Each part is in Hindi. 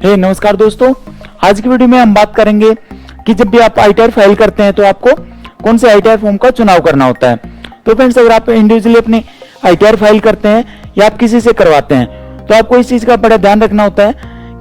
नमस्कार दोस्तों, आज की वीडियो में हम बात करेंगे कि जब भी आप आईटीआर फाइल करते हैं तो आपको कौन से आईटीआर फॉर्म का चुनाव करना होता है। तो फ्रेंड्स, अगर आप इंडिविजुअली अपनी आईटीआर फाइल करते हैं या आप किसी से करवाते हैं तो आपको इस चीज का बड़ा ध्यान रखना होता है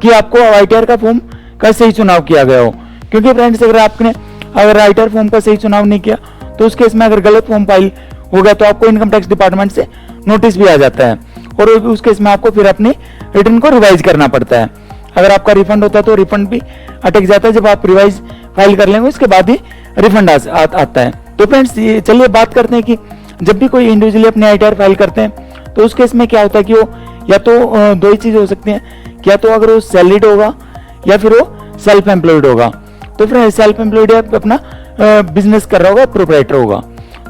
कि आपको आईटीआर का फॉर्म का सही चुनाव किया गया हो। क्योंकि फ्रेंड्स, अगर आईटीआर फॉर्म का सही चुनाव नहीं किया तो उस केस में अगर गलत फॉर्म फाइल हो गया तो आपको इनकम टैक्स डिपार्टमेंट से नोटिस भी आ जाता है और उस केस में आपको फिर अपनी रिटर्न को रिवाइज करना पड़ता है। अगर आपका रिफंड होता है तो रिफंड भी अटक जाता है, जब आप रिवाइज फाइल कर लेंगे उसके बाद ही रिफंड आता है। तो फ्रेंड्स, चलिए बात करते हैं कि जब भी कोई इंडिविजुअली अपने आईटीआर फाइल करते हैं तो उस केस में क्या होता है कि वो या तो दो ही चीज हो सकती हैं, या तो अगर वो सैलरीड होगा या फिर वो सेल्फ एम्प्लॉयड होगा। तो फ्रेंड्स, सेल्फ एम्प्लॉयड अपना बिजनेस कर रहा होगा, प्रोप्राइटर होगा।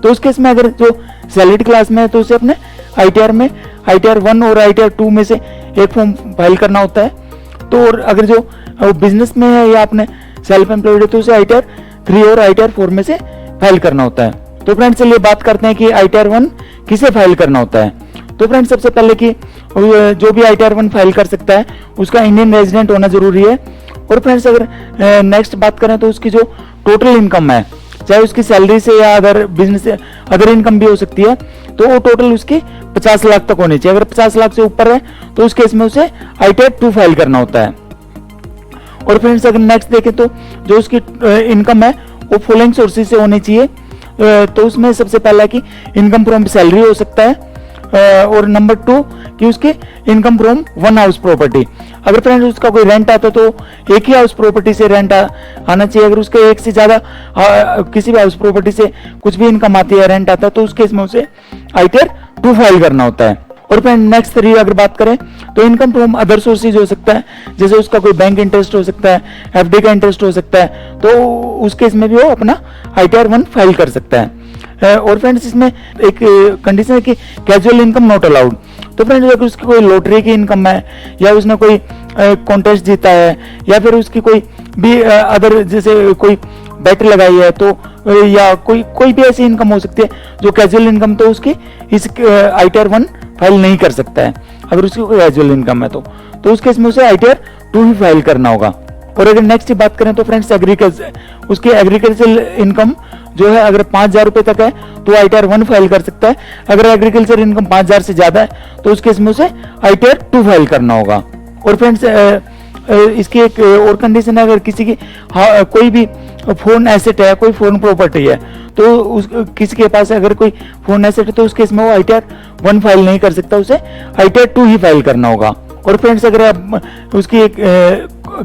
तो उस केस में अगर जो सैलरीड क्लास में है तो उसे अपने आईटीआर में आईटीआर 1 और आईटीआर 2 में से एक फॉर्म फाइल करना होता है। तो और अगर जो बिजनेस में है या अपने सेल्फ एम्प्लॉयड है तो उसे आईटीआर 3 और आईटीआर 4 में से फाइल करना होता है। तो फ्रेंड्स, चलिए बात करते हैं कि आईटीआर 1 किसे फाइल करना होता है। तो फ्रेंड्स, सबसे पहले कि जो भी आईटीआर 1 फाइल कर सकता है उसका इंडियन रेजिडेंट होना जरूरी है। और फ्रेंड्स, अगर नेक्स्ट बात करें तो उसकी जो टोटल इनकम है, चाहे उसकी सैलरी से या अदर बिजनेस से अदर इनकम भी हो सकती है, तो वो टोटल उसकी 50 लाख तक होनी चाहिए। अगर 50 लाख से ऊपर है तो उस केस में उसे आईटीआर 2 फाइल करना होता है। और फ्रेंड्स, अगर नेक्स्ट देखें तो जो उसकी इनकम है वो फॉलोइंग सोर्सेज से होनी चाहिए। तो उसमें सबसे पहला कि इनकम फ्रॉम सैलरी हो सकता है, और नंबर 2 कि उसकी income from one house property. अगर फ्रेंड्स उसका कोई रेंट आता तो एक ही हाउस प्रॉपर्टी से रेंट आना चाहिए। अगर उसके एक से ज्यादा किसी भी हाउस प्रॉपर्टी से कुछ भी इनकम आती है, रेंट आता है, तो उस केस में उसे आईटीआर 2 फाइल करना होता है। और फ्रेंड नेक्स्ट 3 अगर बात करें तो इनकम फ्रॉम अदर सोर्सेज हो सकता है, जैसे उसका कोई बैंक इंटरेस्ट हो सकता है, एफडी का इंटरेस्ट हो सकता है, तो उस केस में भी वो अपना आईटीआर 1 फाइल कर सकता है। और फ्रेंड्स, इसमें एक कंडीशन है कि कैजुअल इनकम नॉट अलाउड। तो फ्रेंड्स, अगर उसकी कोई लॉटरी की इनकम है या उसने कोई कॉन्टेस्ट जीता है या फिर उसकी कोई भी अदर जैसे कोई बेट लगाई है, तो या कोई भी ऐसी इनकम हो सकती है जो कैजुअल इनकम, तो उसकी इस आईटीआर 1 फाइल नहीं कर सकता है। अगर उसकी कोई कैजुअल इनकम है तो उस केस में उसे आईटीआर 2 ही फाइल करना होगा। और अगर नेक्स्ट बात करें तो फ्रेंड्स, उसकी एग्रीकल्चर इनकम जो है अगर 5,000 रुपए तक है तो आईटीआर 1 फाइल कर सकता है। अगर एग्रीकल्चर इनकम 5,000 से ज्यादा है तो उस केस में उसे आईटीआर 2 फाइल करना होगा। और फ्रेंड्स, इसकी एक और कंडीशन है, अगर किसी की कोई भी फोन एसेट है, कोई फोन प्रॉपर्टी है, तो किसी के पास अगर कोई फोन एसेट है तो उस केस में वो आईटीआर 1 फाइल नहीं कर सकता, उसे आईटीआर 2 ही फाइल करना होगा। और फ्रेंड्स, अगर उसकी एक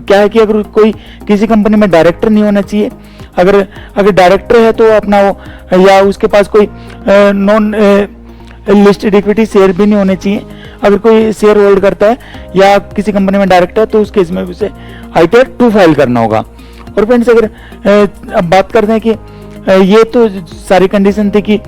क्या है कि अगर कोई किसी कंपनी में डायरेक्टर नहीं होना चाहिए। अगर डायरेक्टर है तो अपना वो या उसके पास कोई नॉन लिस्टेड इक्विटी शेयर भी नहीं होने चाहिए। अगर कोई शेयर होल्ड करता है या किसी कंपनी में डायरेक्टर है तो उस केस में उसे आईटीआर 2 फाइल करना होगा। और फ्रेंड्स, अगर अब बात करते हैं कि ये तो सारी कंडीशन थी कि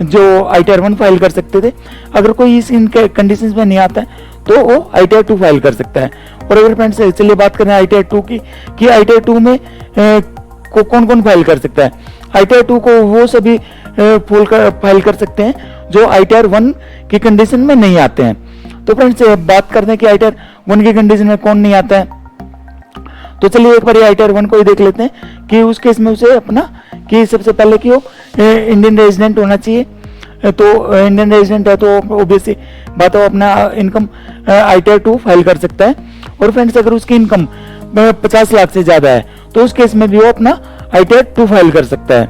जो आईटीआर 1 फाइल कर सकते थे। अगर कोई इन कंडीशंस में नहीं आता है तो वो आईटीआर 2 फाइल कर सकता है। और अगर फ्रेंड्स, चलिए बात करें आईटीआर 2 की कि आईटीआर 2 में कौन कौन फाइल कर सकता है। आईटीआर 2 को वो सभी फाइल कर सकते हैं जो आईटीआर 1 की कंडीशन में नहीं आते हैं। तो फ्रेंड्स, बात करते हैं कि आईटीआर 1 की कंडीशन में कौन नहीं आता है। तो चलिए एक बार आईटीआर 1 को ही देख लेते हैं कि उस केस में उसे अपना कि सबसे पहले कि वो इंडियन रेजिडेंट होना चाहिए। तो इंडियन रेजिडेंट है तो ऑब्वियसली बात है अपना इनकम आईटीआर 2 फाइल कर सकता है। और फ्रेंड्स, अगर उसकी इनकम 50 लाख से ज्यादा है तो उस केस में भी वो अपना आईटीआर 2 फाइल कर सकता है।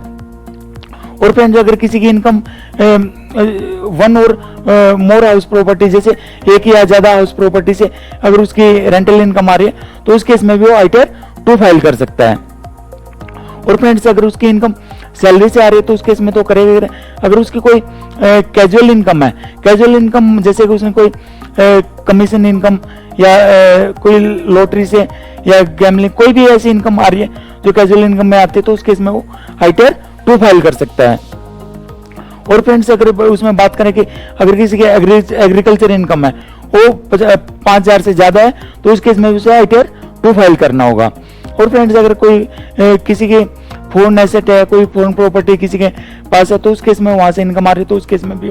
और फ्रेंड्स, अगर किसी की इनकम 1 और मोर हाउस प्रॉपर्टी, जैसे एक या ज्यादा हाउस प्रॉपर्टी से अगर उसकी रेंटल इनकम आ रही है तो उस केस में भी वो आईटीआर 2 फाइल कर सकता है। और फ्रेंड्स, अगर उसकी इनकम सैलरी से आ रही है तो उस केस में तो करेगा। अगर उसकी कोई कैजुअल इनकम है, कैजुअल इनकम जैसे कि उसने कोई कमीशन इनकम या कोई लॉटरी से या गैमलिंग, कोई भी ऐसी इनकम आ रही है जो कैजुअल इनकम में आती है, तो उस केस में वो आईटीआर 2 फाइल कर सकता है। और फ्रेंड्स, अगर उसमें बात करें कि अगर किसी की एग्रीकल्चर इनकम है वो 5,000 से ज्यादा है तो उस केस में उसे आईटीआर 2 फाइल करना होगा। और फ्रेंड्स, अगर कोई किसी के फोन एसेट है, कोई फोन प्रॉपर्टी किसी के पास है, तो उस केस में वहां से इनकम आ रही है तो उस केस में भी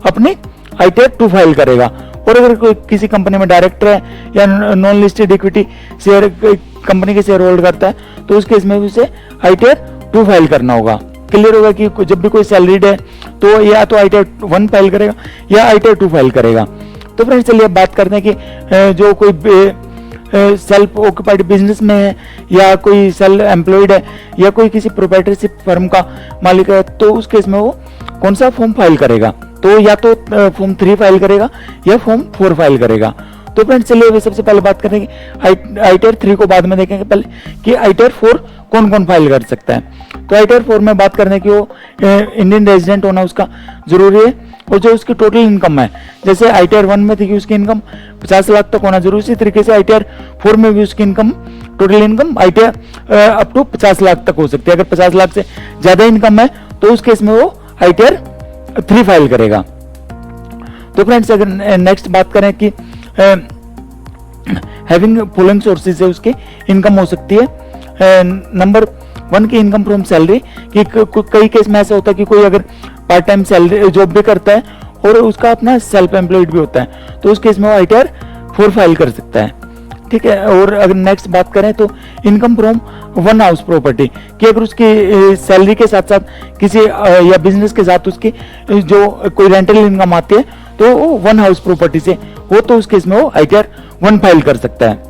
अपनी आईटीआर 2 फाइल करेगा। और अगर कोई किसी कंपनी में डायरेक्टर है या non listed equity share company के शेयर होल्ड करता है तो उस केस में उसे ITR 2 फाइल करना होगा। क्लियर होगा कि जब भी कोई सैलरीड है तो या तो ITR 1 फाइल करेगा या ITR 2 फाइल करेगा। तो फ्रेंड्स चलिए अब बात करते हैं कि जो कोई सेल्फ ऑक्यूपाइड बिजनेस में है या कोई सेल्फ एम्प्लॉयड है या कोई किसी प्रोप्राइटरशिप फर्म का मालिक है तो उस केस में वो कौन सा फॉर्म फाइल करेगा। तो या तो फॉर्म 3 फाइल करेगा या फॉर्म 4 फाइल करेगा। तो फ्रेंड्स चलिए सबसे पहले बात करेंगे ITR 3 को बाद में देखेंगे, पहले कि ITR 4 कौन कौन फाइल कर सकता है। तो ITR 4 में बात करने की वो इंडियन रेजिडेंट होना उसका जरूरी है और जो उसकी टोटल इनकम है, जैसे ITR 1 में थी कि उसकी इनकम 50 लाख तक होना जरूरी, इसी तरीके से ITR 4 में भी उसकी income total income ITR up to 50 lakh तक हो सकती है। अगर 50 लाख से ज्यादा इनकम है तो उस केस में वो ITR 3 फाइल करेगा। तो फ्रेंड्स अगर नेक्स्ट बात करें कि हैविंग फॉलोइंग सोर्सेज से उसकी इनकम हो सकती है। नंबर 1 की इनकम फ्रॉम सैलरी, कि कई केस में ऐसा होता है कि कोई अगर पार्ट टाइम सैलरी जॉब भी करता है और उसका अपना सेल्फ एम्प्लॉयड भी होता है तो उस केस में वो ITR 4 फाइल कर सकता है। ठीक है। और अगर नेक्स्ट बात करें तो income from one house property, कि अगर उसकी सैलरी के साथ साथ किसी या बिजनेस के साथ उसकी जो कोई रेंटल इनकम आती है तो वो वन हाउस प्रॉपर्टी से हो तो उस केस में वो ITR 1 फाइल कर सकता है।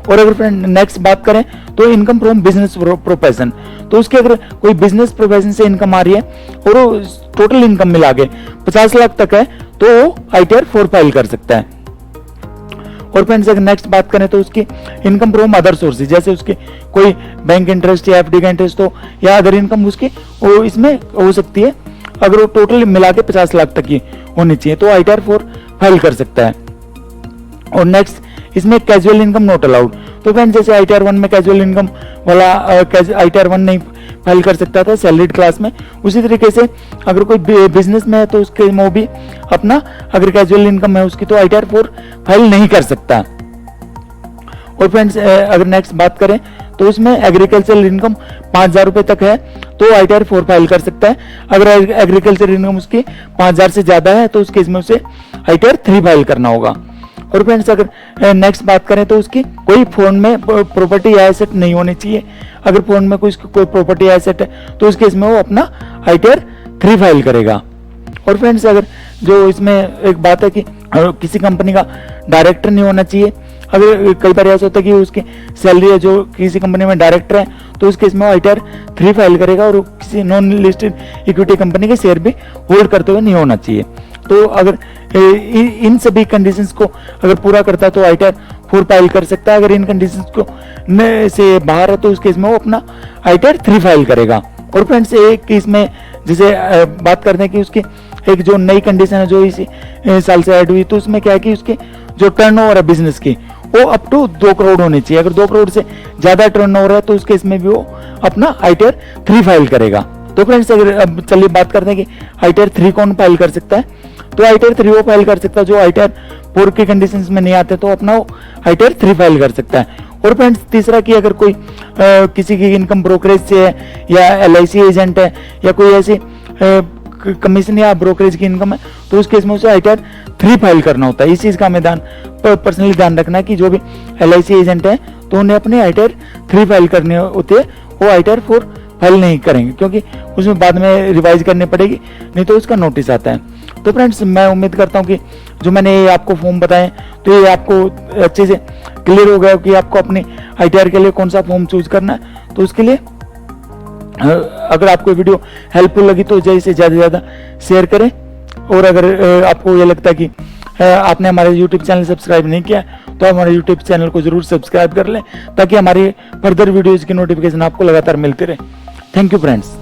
और अगर फ्रेंड नेक्स्ट बात करें तो इनकम फ्रॉम बिजनेस प्रोफेशन, तो उसके अगर कोई बिजनेस प्रोफेशन से इनकम आ रही है और टोटल इनकम मिला के 50 लाख तक है तो वो ITR 4 फाइल कर सकता है। और फ्रेंड्स अगर नेक्स्ट बात करें तो उसकी इनकम फ्रॉम अदर सोर्सेज, जैसे उसके कोई बैंक इंटरेस्ट या FD का इंटरेस्ट हो या अदर इनकम उसकी वो इसमें हो सकती है, अगर वो टोटल मिला के 50 लाख तक की होनी चाहिए तो ITR 4 फाइल कर सकता है। और नेक्स्ट इसमें कैजुअल इनकम नॉट अलाउड, तो फ्रेंड्स जैसे ITR 1 में कैजुअल इनकम वाला ITR 1 नहीं फाइल कर सकता था सैलरीड क्लास में, उसी तरीके से अगर कोई बिजनेस में है तो उसके में भी अपना अगर कैजुअल इनकम है उसकी तो ITR 4 फाइल नहीं कर सकता। और फ्रेंड्स अगर नेक्स्ट बात करें तो उसमें एग्रीकल्चरल इनकम 5,000 रुपए तक है तो ITR 4 फाइल कर सकता है। अगर एग्रीकल्चर इनकम उसकी 5,000 से ज्यादा है तो उस केस में उसे ITR 3 फाइल करना होगा। और फ्रेंड्स अगर नेक्स्ट बात करें तो उसकी कोई फोन में प्रॉपर्टी या एसेट नहीं होनी चाहिए, अगर फोन में कोई प्रॉपर्टी या एसेट है तो उस केस में वो अपना ITR 3 फाइल करेगा। और फ्रेंड्स अगर जो इसमें एक बात है कि किसी कंपनी का डायरेक्टर नहीं होना चाहिए, अगर कई बार ऐसा होता है कि उसकी सैलरी है जो किसी कंपनी में डायरेक्टर है तो उस केस में वो ITR 3 फाइल करेगा और किसी नॉन लिस्टेड इक्विटी कंपनी के शेयर भी होल्ड करते हुए नहीं होना चाहिए। तो अगर इन सभी कंडीशंस को अगर पूरा करता है तो ITR 4 फाइल कर सकता है, अगर इन कंडीशंस को से बाहर है तो उस केस में वो अपना ITR 3 फाइल करेगा। और फ्रेंड्स एक इसमें जैसे बात करते हैं कि उसकी एक जो नई कंडीशन है जो इसी साल से ऐड हुई तो उसमें क्या है कि उसकी जो टर्नओवर है बिजनेस की वो अप टू 2 करोड़ होनी चाहिए, अगर 2 करोड़ से ज्यादा टर्नओवर है तो उस केस में भी वो अपना ITR 3 फाइल करेगा। तो फ्रेंड्स अगर अब चलिए बात करते हैं कि ITR 3 कौन फाइल कर सकता है, तो ITR 3 वो फाइल कर सकता है जो ITR 4 के कंडीशंस में नहीं आते तो अपना वो ITR 3 फाइल कर सकता है। और फ्रेंड्स तीसरा कि अगर कोई किसी की इनकम ब्रोकरेज से है या LIC एजेंट है या कोई ऐसी कमीशन या ब्रोकरेज की इनकम है तो उस केस में उसे ITR 3 फाइल करना होता है। इस चीज का हमें पर्सनली ध्यान रखना है कि जो भी LIC एजेंट है तो उन्हें अपने ITR 3 फाइल करने होते हैं, वो ITR 4 फाइल नहीं करेंगे क्योंकि उसमें बाद में रिवाइज करनी पड़ेगी, नहीं तो उसका नोटिस आता है। तो फ्रेंड्स मैं उम्मीद करता हूँ कि जो मैंने ये आपको फॉर्म बताए तो ये आपको अच्छे से क्लियर हो गया कि आपको अपने ITR के लिए कौन सा फॉर्म चूज करना है। तो उसके लिए अगर आपको वीडियो हेल्पफुल लगी तो जल्द से ज्यादा शेयर करें, और अगर आपको ये लगता है कि आपने हमारे YouTube चैनल सब्सक्राइब नहीं किया तो आप हमारे YouTube चैनल को जरूर सब्सक्राइब कर लें ताकि हमारी फर्दर वीडियोज की नोटिफिकेशन आपको लगातार मिलती रहे। Thank you friends.